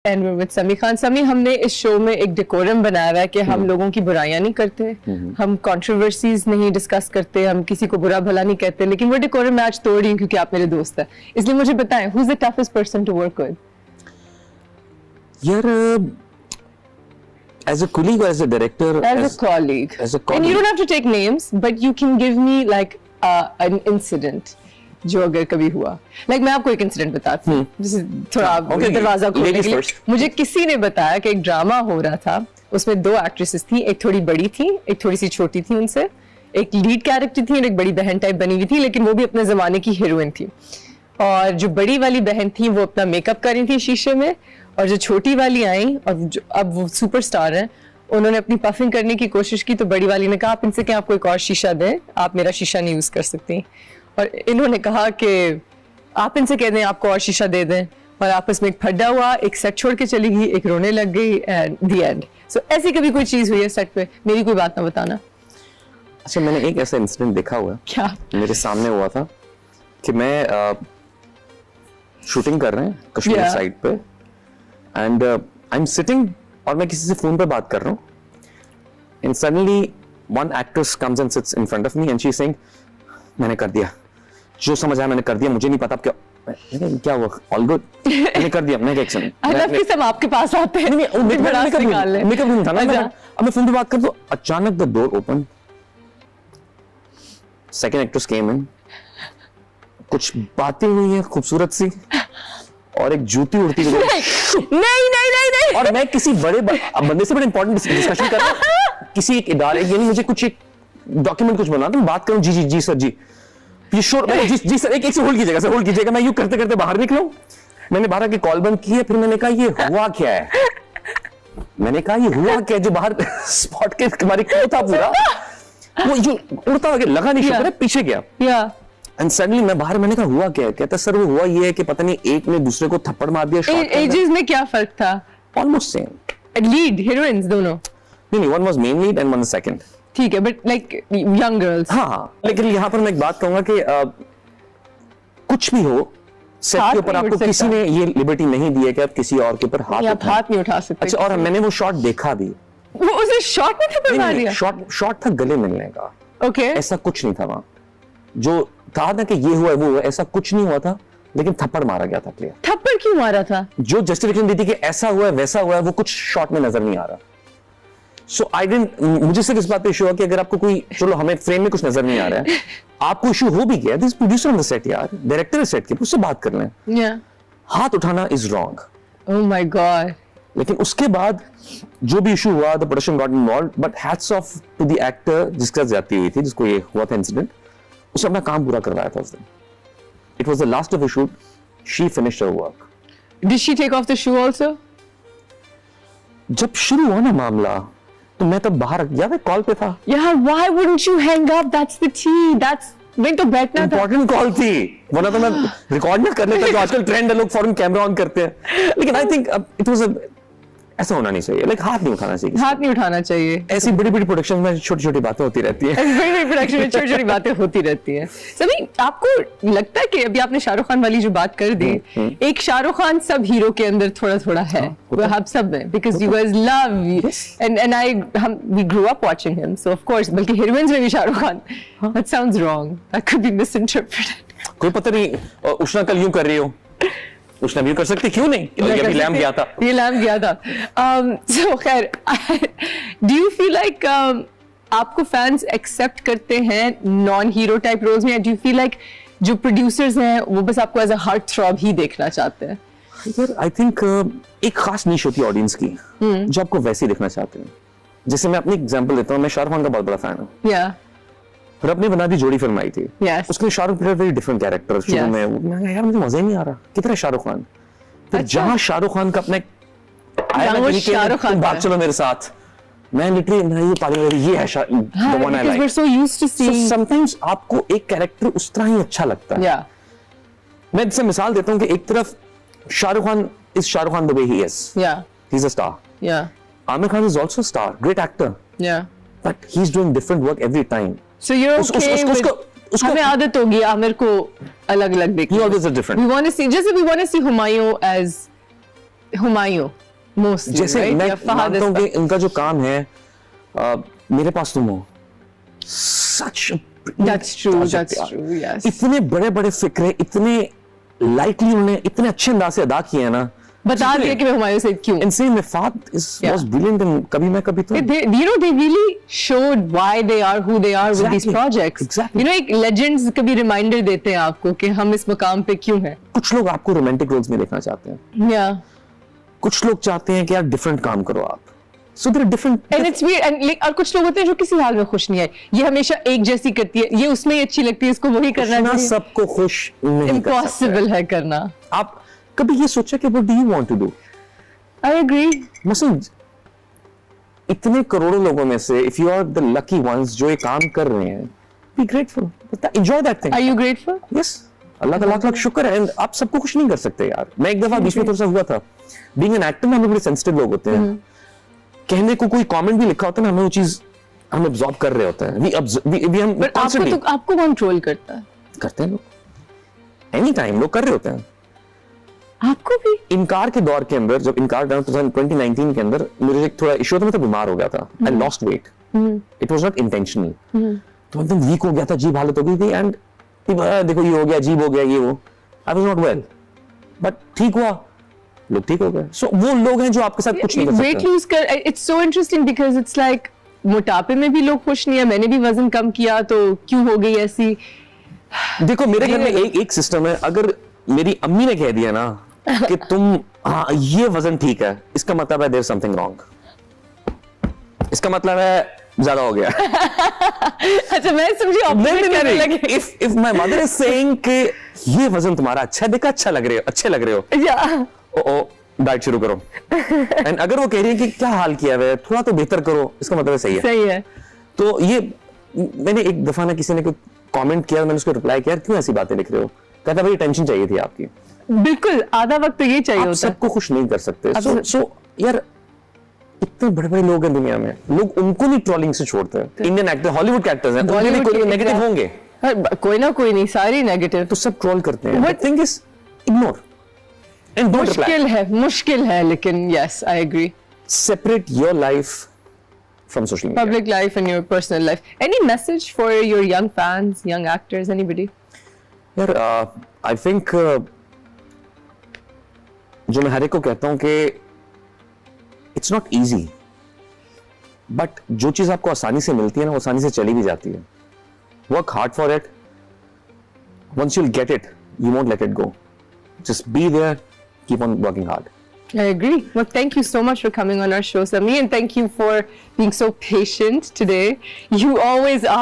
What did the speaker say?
And we're with समी खान। समी, हमने इस शो में एक डेकोरम बनाया हुआ है कि हम लोगों की बुराइयां नहीं करते, हम कंट्रोवर्सीज नहीं डिस्कस करते, हम किसी को बुरा भला नहीं कहते, लेकिन वो डेकोरम मैं आज तोड़ रही हूँ क्योंकि आप मेरे दोस्त हैं। इसलिए मुझे बताएं, who's the toughest person to work with? यार, as a colleague or as a director? As a colleague. As a colleague. And you don't have to take names, but you can give me like an incident. जो अगर कभी हुआ, मैं आपको एक incident बताती हूँ, थोड़ा दरवाजा खोलने के लिए। मुझे किसी ने बताया कि एक ड्रामा हो रहा था, उसमें दो एक्ट्रेसेस थी, एक थोड़ी बड़ी थी, एक थोड़ी सी छोटी थी उनसे, एक लीड कैरेक्टर थी और एक बड़ी बहन टाइप बनी हुई थी, लेकिन वो भी अपने जमाने की हीरोइन थी। और जो बड़ी वाली बहन थी वो अपना मेकअप कर रही थी शीशे में, और जो छोटी वाली आई और अब वो सुपरस्टार हैं, उन्होंने अपनी पफिंग करने की कोशिश की, तो बड़ी वाली ने कहा आप इनसे क्या आपको एक और शीशा दें, आप मेरा शीशा नहीं यूज कर सकती। और इन्होंने कहा कि आप इनसे कह दें आपको और शीशा दे दें, और आपस में एक फड्डा हुआ, एक सेट छोड़ के चली गई, एक रोने लग गई, एंड द एंड। सो ऐसी कभी कोई चीज हुई है सेट पे? मेरी कोई बात ना बताना। अच्छा, मैंने एक ऐसा इंसिडेंट देखा हुआ है, क्या मेरे सामने हुआ था कि मैं शूटिंग कर रहे हैं कश्मीर साइड पे, एंड आई एम सिटिंग और मैं किसी से फोन पे बात कर रहा हूँ, and suddenly one actress comes and sits in front of me and she is saying मैंने कर दिया, जो समझ आया मैंने कर दिया, मुझे नहीं पता अब क्या हुआ, ऑल गुड, मैंने कर दिया, मैं एक्शन सब आपके पास आते हैं। मेकअप नहीं था ना, अब मैं फोन पे बात कर, तो अचानक the door open, second actress came in, कुछ बातें हुई हैं खूबसूरत सी, और एक जूती उड़ती हुई नहीं, और मैं किसी बड़े बंदे से बड़े इंपॉर्टेंट डिस्कशन कर रहा हूं, किसी एक इदारे, यानी मुझे कुछ एक डॉक्यूमेंट कुछ बना, तो मैं बात करूं, जी सर, जी ये श्योर, जी सर, एक से होल्ड कीजिएगा, मैं यूं करते करते बाहर निकला। मैंने बाहर आके कॉल बंद की है, फिर मैंने कहा ये हुआ क्या है, जो बाहर स्पॉट के हमारे क्यों था पूरा, वो जो उड़ता हुआ लगा नहीं, शुक्र है पीछे गया, एंड सडनली मैं बाहर, मैंने कहा हुआ क्या है, कहता सर वो हुआ ये है कि पता नहीं एक ने दूसरे को थप्पड़ मार दिया। एजेस में क्या फर्क था? ऑलमोस्ट सेम, लीड हीरोइंस दोनों? नहीं, one was main lead and one second. ठीक है, बट लाइक यंग गर्ल्स। हाँ, लेकिन यहाँ पर मैं एक बात कहूंगा कि कुछ भी हो, सेट के ऊपर आपको किसी ने ये लिबर्टी नहीं दी है कि आप किसी और के ऊपर हाथ नहीं उठा सकते। अच्छा, और मैंने वो शॉट देखा भी, वो उसे शॉट में थप्पड़ मार दिया? शॉट था गले मिलने का। ओके, ऐसा कुछ नहीं था वहां, जो कहा ना कि ये हुआ है वो हुआ, ऐसा कुछ नहीं हुआ था, लेकिन थप्पड़ मारा गया था। क्लियर? थप्पड़ क्यों मारा था? जो जस्टिफिकेशन दी थी कि ऐसा हुआ है वैसा हुआ है, वो कुछ शॉट में नजर नहीं आ रहा। सो आई डिडंट, मुझे सिर्फ इस बात पे इशू हुआ कि अगर आपको कोई, चलो हमें फ्रेम में कुछ नजर नहीं आ रहा है, आपको इशू हो भी गया, this producer on the set यार, डायरेक्टर सेट के, उससे बात कर लें। हाथ उठाना is wrong. Oh my god. लेकिन उसके बाद जो भी इशू हुआ, the production got involved, but hats off to the actor जिसका ज्यादती हुई थी, जिसको ये हुआ था इंसिडेंट, उसने अपना काम पूरा करवाया था उस दिन। It was the last of the shoot, she finished her work. Did she take off the shoe also? जब शुरू हुआ ना मामला, तो मैं तब बाहर याद है कॉल पे था। यार, why wouldn't you hang up? That's the tea. That's मैं तो बैठना था। इंपॉर्टेंट कॉल थी, वरना तो मैं रिकॉर्ड ना कर लेता, जो आजकल ट्रेंड है, लोग फौरन कैमरा ऑन करते हैं। लेकिन आई थिंक इट वाज ऐसा होना नहीं चाहिए, हाथ नहीं उठाना चाहिए, हाथ नहीं उठाना चाहिए। ऐसी बड़ी बड़ी प्रोडक्शन में छोटी छोटी बातें होती रहती है, बड़ी प्रोडक्शन में छोटी छोटी बातें होती रहती हैं। सभी, आपको लगता है कि अभी आपने शाहरुख खान वाली जो बात कर दी, एक शाहरुख खान सब हीरो के अंदर थोड़ा थोड़ा है, वो हम सब में, because you guys love and हम we grow up watching him, so of course, बल्कि हीरोइंस में भी Shahrukh Khan. That sounds wrong, that could be misinterpreted. कोई पता नहीं, उष्णा कल यूं कर रही हो, उसने भी कर सकती, क्यों नहीं, ये भी लैम्प गया था, ये लैम्प गया था। सो खैर, डू यू फील लाइक आपको फैंस एक्सेप्ट करते हैं नॉन हीरो टाइप रोल्स में, या डू यू फील लाइक जो प्रोड्यूसर्स हैं वो बस आपको एज अ हार्ट थ्रॉब ही देखना चाहते हैं? सर, आई थिंक एक खास नीश होती है ऑडियंस की, जो आपको वैसे ही देखना चाहते हैं। जैसे मैं अपनी एग्जांपल देता हूँ, मैं शाहरुख खान का बहुत बड़ा फैन हूँ। रब ने बना दी जोड़ी फिल्म आई थी, उसके Shahrukh player very different character. शुरू में यार मुझे मजा ही नहीं आ रहा, कितना शाहरुख खान, फिर जहां शाहरुख खान का अपना बात, चलो मेरे साथ, मैं लिटरली मैं ये पागल, ये है the one I like. We're so used to seeing. So sometimes आपको एक कैरेक्टर उस तरह ही अच्छा लगता है। मैं इससे मिसाल देता हूँ कि एक तरफ Shahrukh Khan is Shahrukh Khan the way he is. He's a star. Aamir Khan is also a star, great actor. But he's doing different work every time. So you're okay with, हमें आदत होगी आमिर को अलग-अलग देखने। He always is different. We want to see, जैसे we want to see Humayun as Humayun mostly, जैसे मैं मानता हूँ कि इनका जो काम है, मेरे पास तुम हो, सच That's true, yes. इतने बड़े बड़े फिक्रे, इतने लाइटली उन्होंने इतने अच्छे अंदाज से अदा किए हैं ना, बता दिया कि मैं हुमायूं से क्यों। Insane, Mifat was brilliant in Kabhi Main Kabhi Tu. You know, they really showed why they are who they are with these projects. Exactly. You know, एक legends कभी reminder देते हैं आपको कि हम इस मकाम पे क्यों हैं। कुछ लोग आपको romantic roles में देखना चाहते हैं। Yeah. कुछ लोग चाहते हैं कि यार different काम करो आप। So there are different. And it's weird. And like, और कुछ लोग होते हैं जो किसी हाल में खुश नहीं है। ये हमेशा एक जैसी करती है, ये उसमें ही अच्छी लगती है, इसको वही करना चाहिए। सबको खुश नहीं कर सकते। Impossible है करना। आप कभी ये सोचा कि what do you want to do? I agree. मसलन इतने करोड़ों लोगों में से if you are the lucky ones जो ये काम कर रहे हैं, be grateful, enjoy that thing. Are you grateful? Yes. अल्लाह का लाख लाख शुक्र है। आप सबको खुश नहीं कर सकते यार। मैं एक दफा बीच में थोड़ा सा हुआ था, being an actor में हम बड़े sensitive लोग होते हैं, कहने को कोई कमेंट भी लिखा होता है ना, हमें वो चीज हम absorb कर रहे होते हैं। But आपको कौन ट्रोल करता है? करते हैं लोग, एनी टाइम लोग कर रहे होते हैं। आपको भी? इनकार के दौर के अंदर, जब इनकार 2019 के अंदर मुझे एक थोड़ा इश्यू था, मैं तो बीमार हो गया था, I lost weight, it was not intentional, तो एकदम वीक हो गया था, अजीब हालत हो गई थी, एंड देखो ये हो गया, अजीब हो गया, ये वो, I was not well, but ठीक हुआ, लोग ठीक हो गए। सो वो लोग हैं जो आपके साथ कुछ नहीं कर सकते। वेट लूज कर, it's so interesting because it's like मोटापे में भी लोग खुश नहीं है, मैंने भी वजन कम किया तो क्यों हो गई ऐसी। देखो मेरे घर में एक सिस्टम है, अगर मेरी अम्मी ने कह दिया ना कि तुम हाँ ये वजन ठीक है, इसका मतलब है देयर समथिंग रॉन्ग, इसका मतलब है ज्यादा हो गया। अच्छा मैं समझी ऑपोजिट करने लगी। If my mother is saying कि ये वजन तुम्हारा अच्छा देखा, अच्छा लग रहे हो, अच्छे लग रहे हो, ओ डाइट शुरू करो। एंड अगर वो कह रही है कि क्या हाल किया है, थोड़ा तो बेहतर करो, इसका मतलब सही है। सही है। तो ये मैंने एक दफा ना किसी ने कोई कमेंट किया, मैंने उसको रिप्लाई किया, क्यों ऐसी बातें लिख रहे हो, कहता भाई टेंशन चाहिए थी आपकी। बिल्कुल, आधा वक्त तो ये चाहिए होता है। सबको खुश नहीं कर सकते। सो यार इतने बड़े बड़े लोग हैं दुनिया में, लोग उनको नहीं ट्रोलिंग से छोड़ते हैं। इंडियन एक्टर, हॉलीवुड एक्टर्स हैं, उनके भी कोई नेगेटिव होंगे, कोई ना कोई नहीं, सारी नेगेटिव, तो सब ट्रोल करते हैं। But thing is ignore and don't reply. मुश्किल है लेकिन yes I agree. Separate your life from social media, public life and your personal life. Any message for your young fans, young actors, anybody? यार I think जो मैं हर एक को कहता हूं कि it's not easy, but जो चीज आपको आसानी से मिलती है ना, वो आसानी से चली भी जाती है। Work hard for it. Once you'll get it, you won't let it go. Just be there, keep on working hard. I agree. Well, thank you so much for coming on our show, Sami, and thank you for being so patient today. You always are.